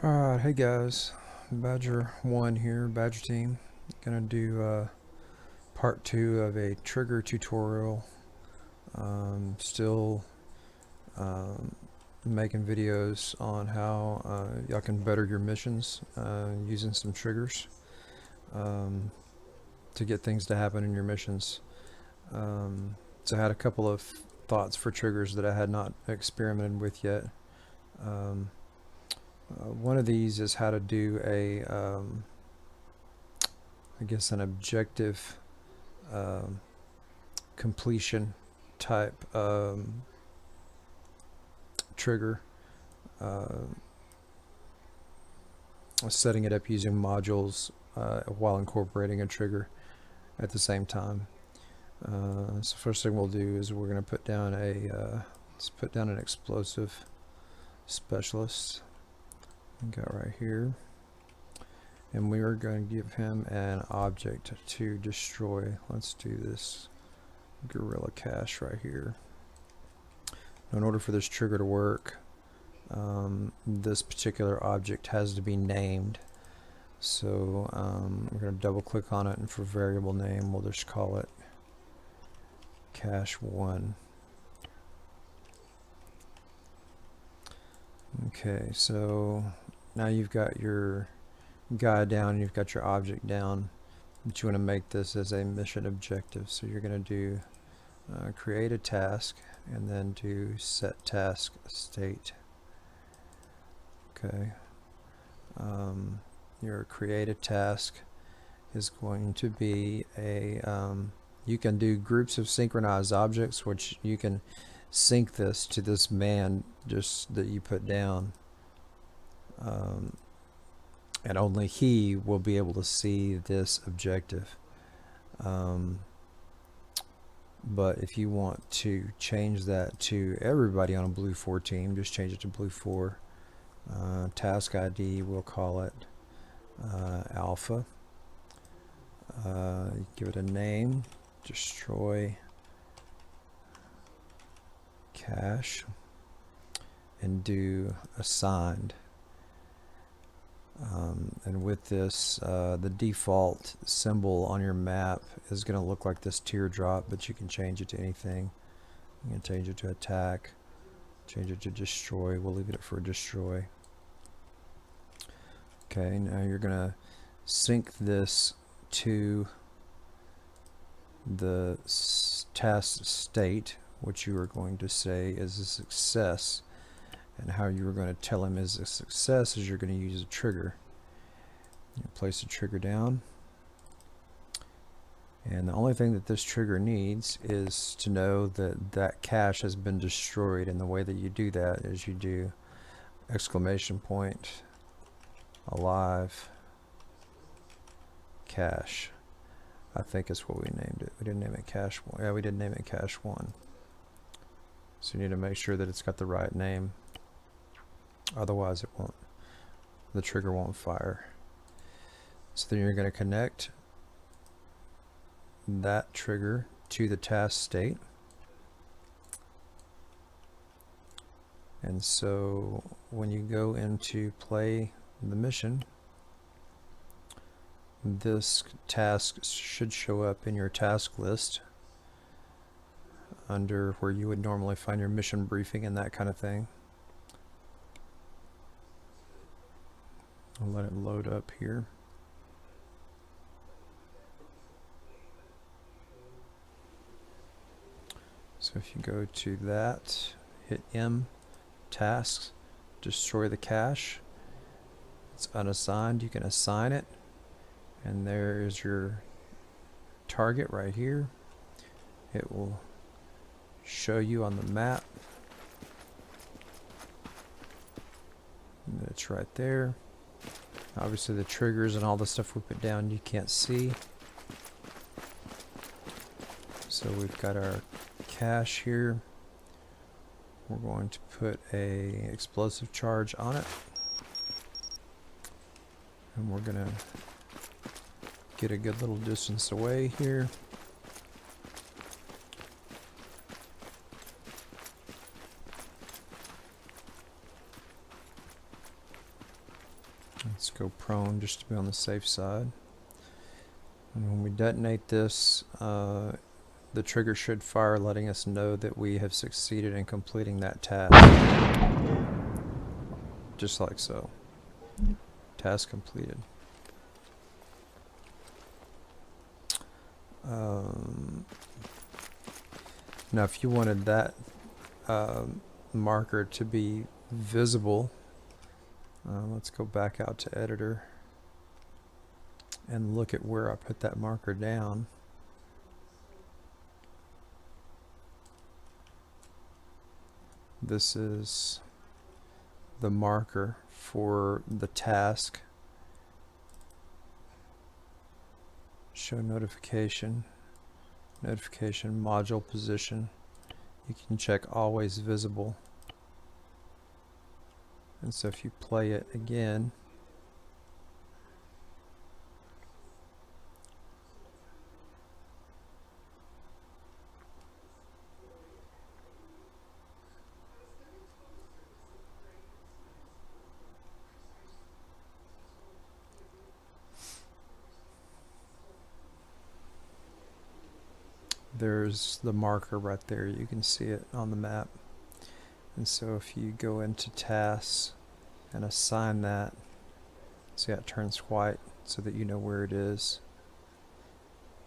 Alright, hey guys, Badger 1 here, Badger Team. Gonna do part 2 of a trigger tutorial. Still making videos on how y'all can better your missions using some triggers to get things to happen in your missions. So I had a couple of thoughts for triggers that I had not experimented with yet. One of these is how to do I guess an objective completion type trigger, setting it up using modules while incorporating a trigger at the same time. So first thing we'll do is we're going to put down let's put down an explosive specialist. Got right here, and we are going to give him an object to destroy. Let's do this gorilla cache right here. In order for this trigger to work, this particular object has to be named. So we're going to double click on it, and for variable name we'll just call it cache 1. Okay, so now you've got your guy down, you've got your object down, but you want to make this as a mission objective. So you're going to do create a task and then do set task state. Okay, your create a task is going to be a you can do groups of synchronized objects, which you can sync this to this man just that you put down, and only he will be able to see this objective. But if you want to change that to everybody on a blue 4 team, just change it to blue 4. Task ID, we'll call it alpha. Give it a name, destroy cache, and do assigned. And with this, the default symbol on your map is going to look like this teardrop, but you can change it to anything. You can change it to attack, change it to destroy. We'll leave it for destroy. Okay, now you're going to sync this to the task state, which you are going to say is a success. And how you are going to tell him is a success is you're going to use a trigger. You place a trigger down, and the only thing that this trigger needs is to know that that cache has been destroyed. And the way that you do that is you do exclamation point alive cache. I think is what we named it. We didn't name it cache 1. Yeah, we did name it cache 1. So you need to make sure that it's got the right name. Otherwise it won't, the trigger won't fire. So then you're going to connect that trigger to the task state. And so when you go into play the mission, this task should show up in your task list under where you would normally find your mission briefing and that kind of thing. I'll let it load up here. So if you go to that, hit M, tasks, destroy the cache. It's unassigned, you can assign it. And there is your target right here. It will show you on the map. And it's right there. Obviously the triggers and all the stuff we put down you can't see. So we've got our cache here. We're going to put a explosive charge on it. And we're going to get a good little distance away here. Let's go prone just to be on the safe side. And when we detonate this, the trigger should fire, letting us know that we have succeeded in completing that task. Just like so. Task completed. Now if you wanted that marker to be visible, let's go back out to editor and look at where I put that marker down. This is the marker for the task. Show notification, notification module position. You can check always visible. And so if you play it again, there's the marker right there. You can see it on the map. And so if you go into tasks and assign that, see how it turns white so that you know where it is.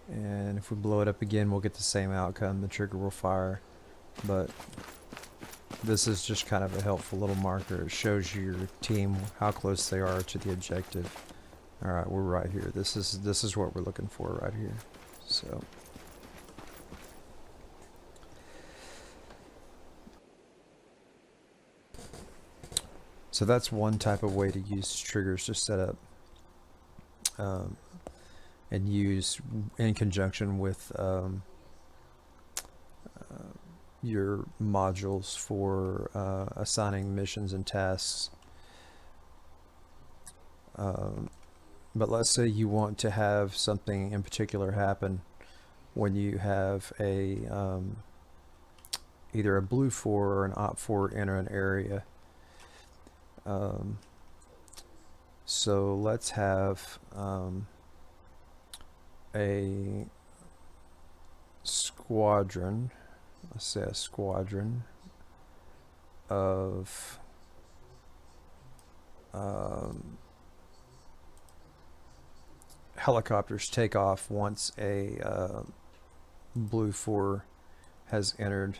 And if we blow it up again, we'll get the same outcome. The trigger will fire. But this is just kind of a helpful little marker. It shows your team how close they are to the objective. Alright, we're right here. This is what we're looking for right here. So that's one type of way to use triggers to set up and use in conjunction with your modules for assigning missions and tasks. But let's say you want to have something in particular happen when you have a either a blue 4 or an op 4 enter an area. So let's have a squadron, let's say a squadron of helicopters take off once a blue 4 has entered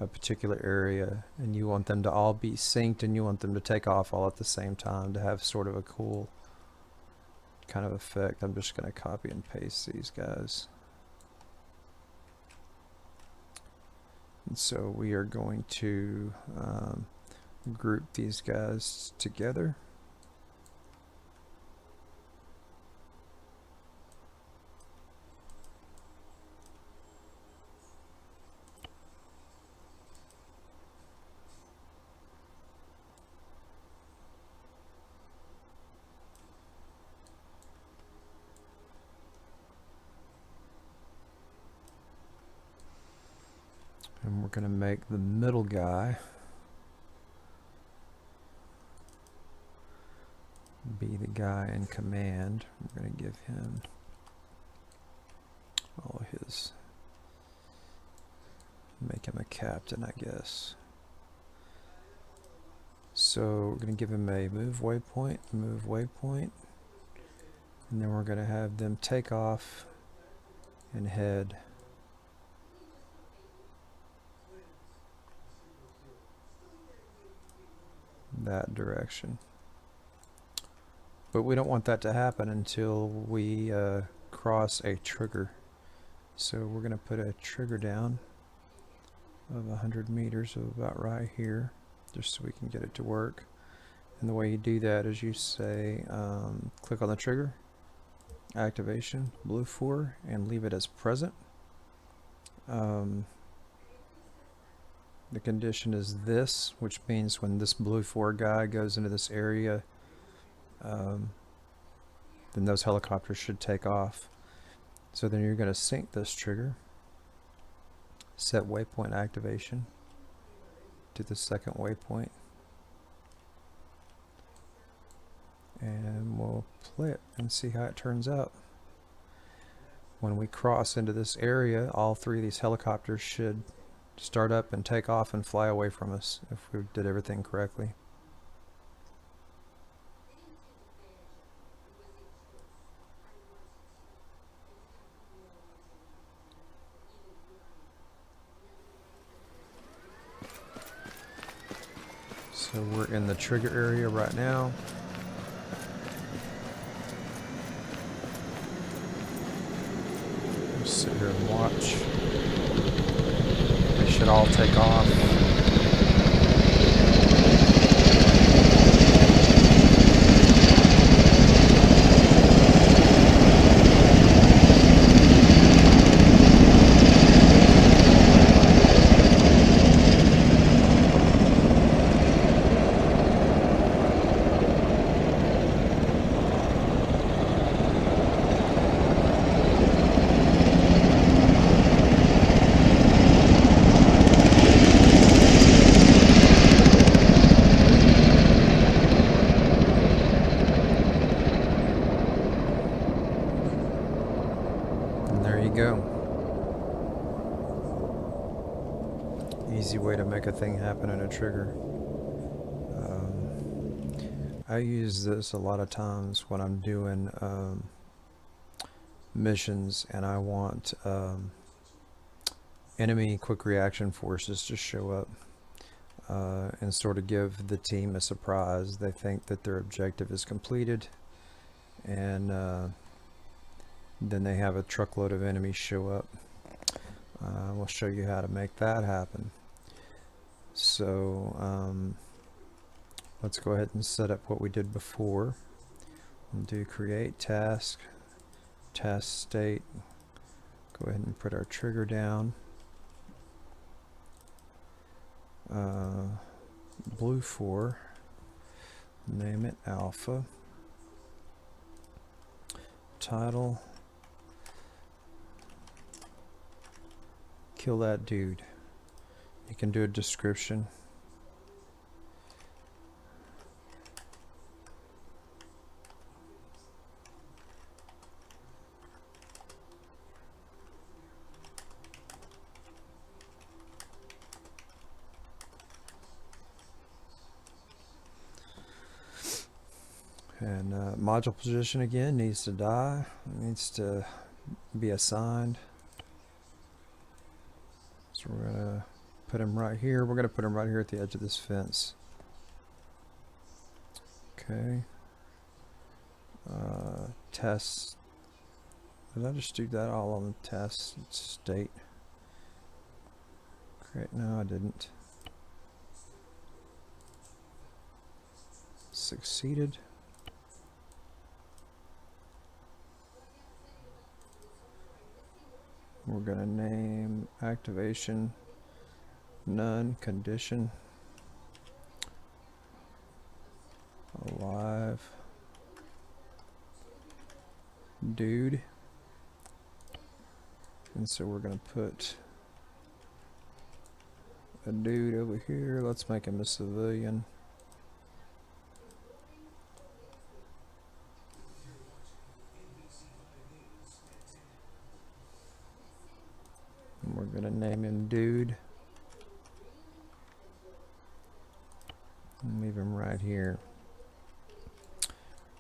a particular area, and you want them to all be synced and you want them to take off all at the same time to have sort of a cool kind of effect. I'm just going to copy and paste these guys. And so we are going to group these guys together. And we're going to make the middle guy be the guy in command. We're going to give him all of his, make him a captain, I guess. So we're going to give him a move waypoint, and then we're going to have them take off and head that direction. But we don't want that to happen until we cross a trigger. So we're going to put a trigger down of 100 meters, of about right here, just so we can get it to work. And the way you do that is you say click on the trigger, activation, blue 4, and leave it as present. The condition is this, which means when this blue 4 guy goes into this area, then those helicopters should take off. So then you're going to sync this trigger, set waypoint activation to the second waypoint, and we'll play it and see how it turns out. When we cross into this area, all three of these helicopters should start up and take off and fly away from us if we did everything correctly. So we're in the trigger area right now. We'll sit here and watch. They should all take off. Go. Easy way to make a thing happen in a trigger. I use this a lot of times when I'm doing missions and I want enemy quick reaction forces to show up and sort of give the team a surprise. They think that their objective is completed, and then they have a truckload of enemies show up. We'll show you how to make that happen. So let's go ahead and set up what we did before. We'll do create task, task state. Go ahead and put our trigger down. Blue 4, name it alpha. Title, kill that dude. You can do a description. And module position again needs to die, needs to be assigned. So we're going to put him right here. We're going to put him right here at the edge of this fence. Okay. Test. Did I just do that all on the test state? Great. No, I didn't. Succeeded. We're going to name activation none, condition alive dude, and so we're going to put a dude over here. Let's make him a civilian. And we're going to name him dude and leave him right here.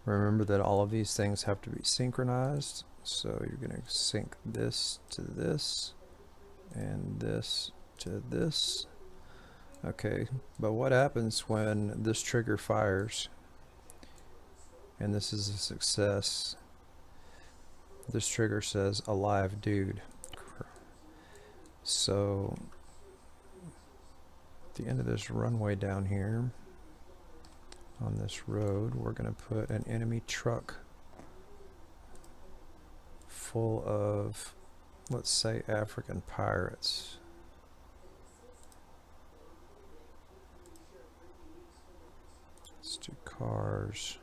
Remember that all of these things have to be synchronized, so you're going to sync this to this and this to this. Okay, but what happens when this trigger fires and this is a success? This trigger says alive dude. So at the end of this runway down here on this road, we're going to put an enemy truck full of, let's say, African pirates. Let's do cars,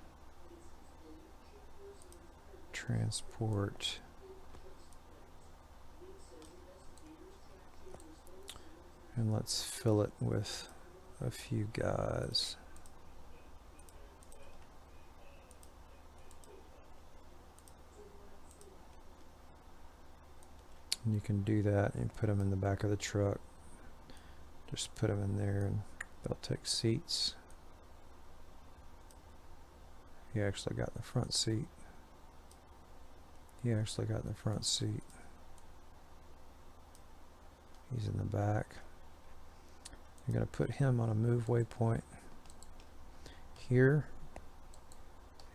transport, and let's fill it with a few guys. And you can do that and put them in the back of the truck. Just put them in there and they'll take seats. He actually got the front seat. He actually got the front seat. He's in the back. You're going to put him on a move waypoint here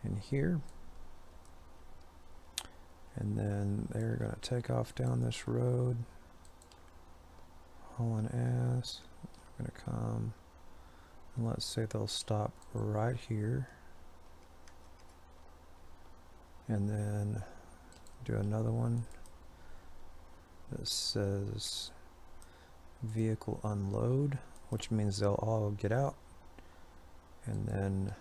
and here. And then they're going to take off down this road, hauling ass. They're going to come, and let's say they'll stop right here, and then do another one that says vehicle unload, which means they'll all get out, and then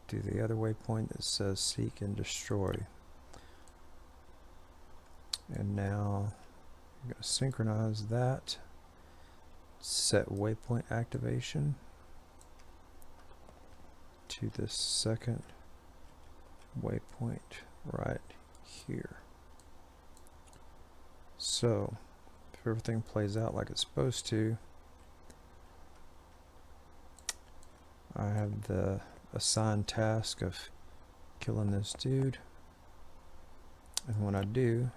do the other waypoint that says seek and destroy. And now you're going to synchronize that, set waypoint activation to the second waypoint right here. So if everything plays out like it's supposed to, I have the assigned task of killing this dude, and when I do,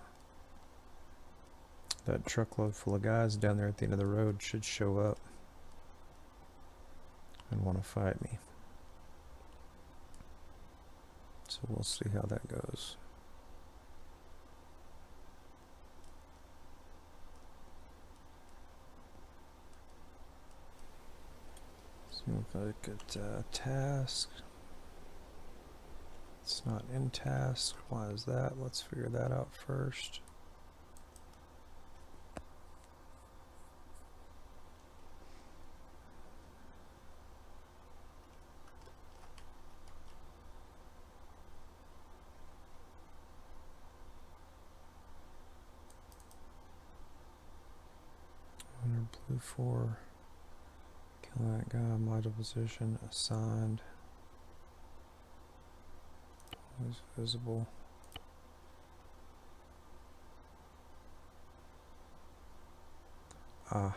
that truckload full of guys down there at the end of the road should show up and want to fight me. So we'll see how that goes. So if I look at task, it's not in task. Why is that? Let's figure that out first. Blue 4, kill that guy, module position, assigned, always visible. I've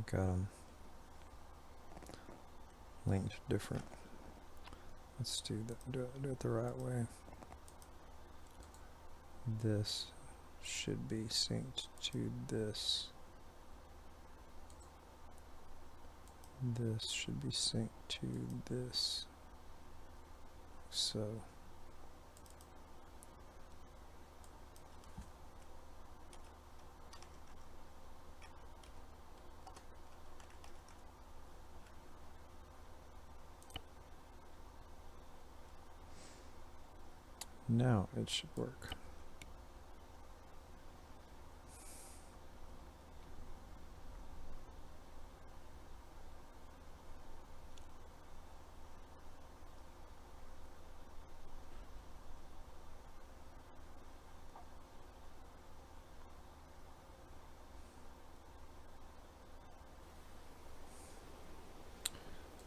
got them linked different. Let's do that, do it the right way. This should be synced to this. This should be synced to this. So now it should work.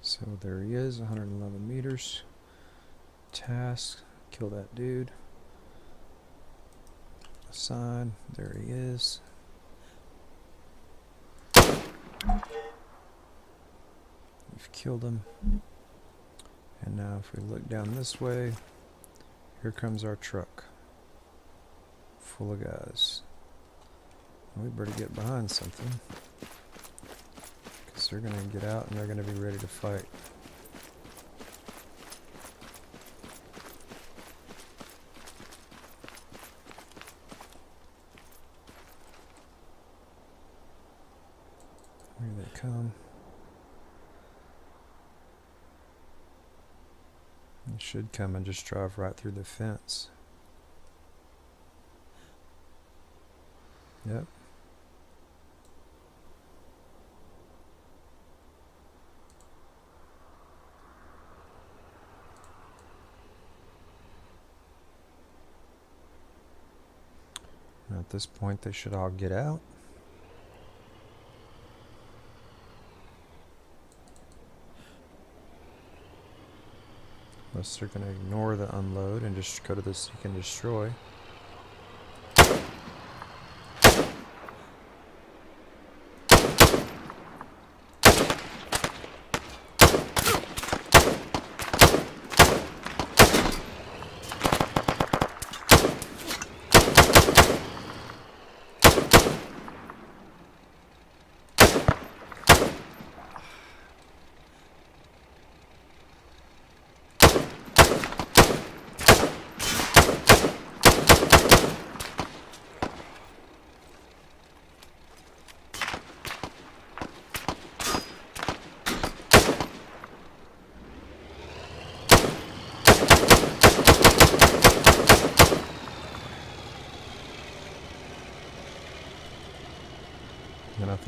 So there he is, 111 meters. Task, kill that dude. Assign, there he is. We've killed him. And now if we look down this way, here comes our truck. Full of guys. We better get behind something, because they're going to get out and they're going to be ready to fight. Here they come. They should come and just drive right through the fence. Yep. Now at this point they should all get out. Unless they're going to ignore the unload and just go to the seek and destroy.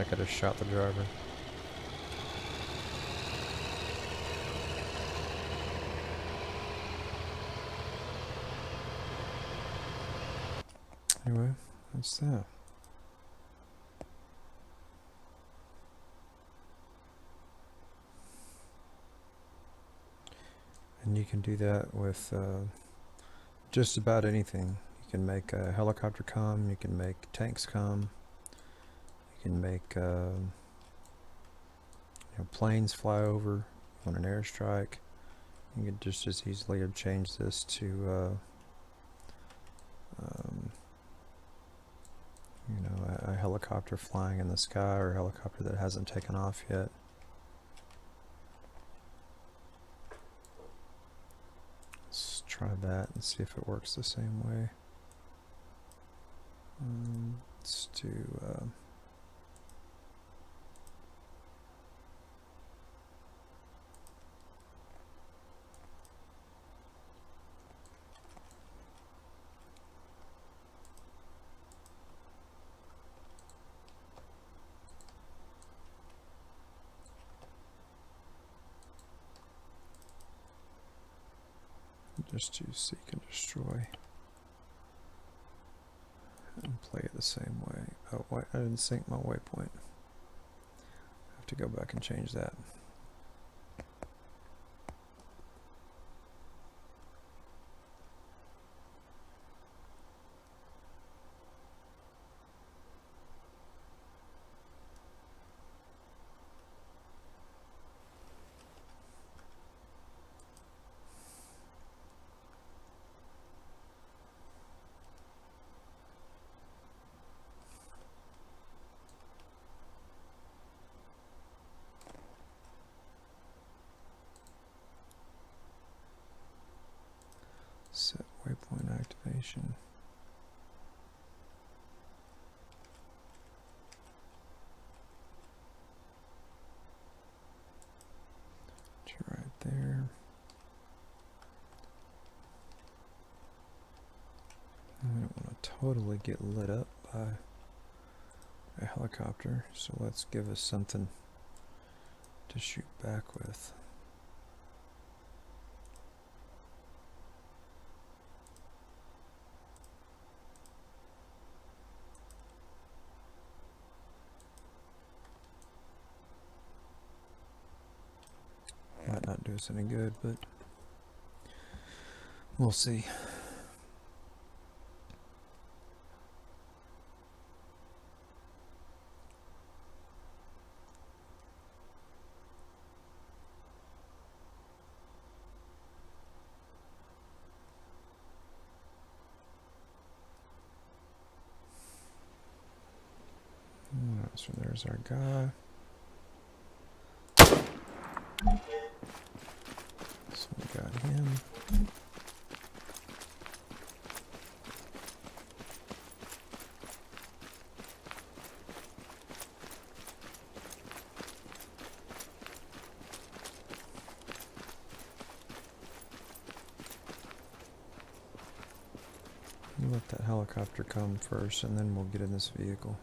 like I just shot the driver. Anyway, that's that. And you can do that with just about anything. You can make a helicopter come, you can make tanks come, you can make planes fly over on an airstrike. You could just as easily have changed this to a helicopter flying in the sky, or a helicopter that hasn't taken off yet. Let's try that and see if it works the same way. Let's do just use seek and destroy and play it the same way. Oh, wait, I didn't sync my waypoint. I have to go back and change that. Set waypoint activation. Right there. I don't want to totally get lit up by a helicopter, so let's give us something to shoot back with. Might not do us any good, but we'll see. Alright, so there's our guy. So we got him. We'll let that helicopter come first, and then we'll get in this vehicle.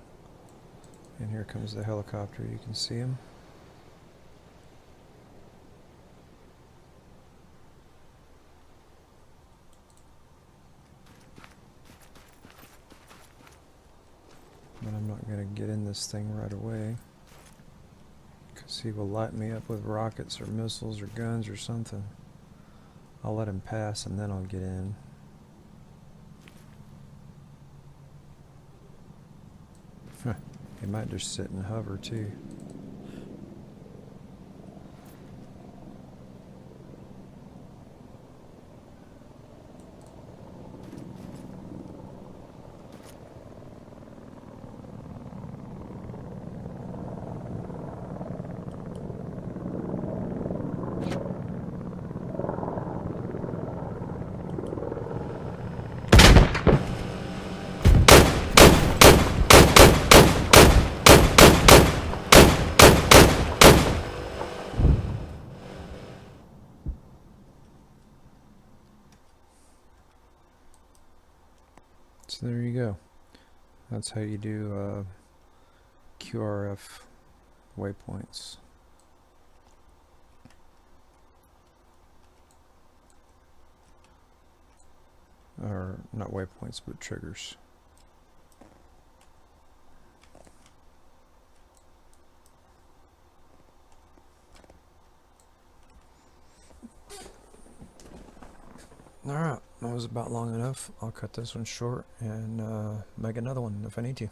And here comes the helicopter. You can see him. But I'm not going to get in this thing right away, because he will light me up with rockets or missiles or guns or something. I'll let him pass and then I'll get in. He might just sit and hover too. So there you go. That's how you do QRF waypoints. Or not waypoints, but triggers. Alright, that was about long enough. I'll cut this one short and make another one if I need to.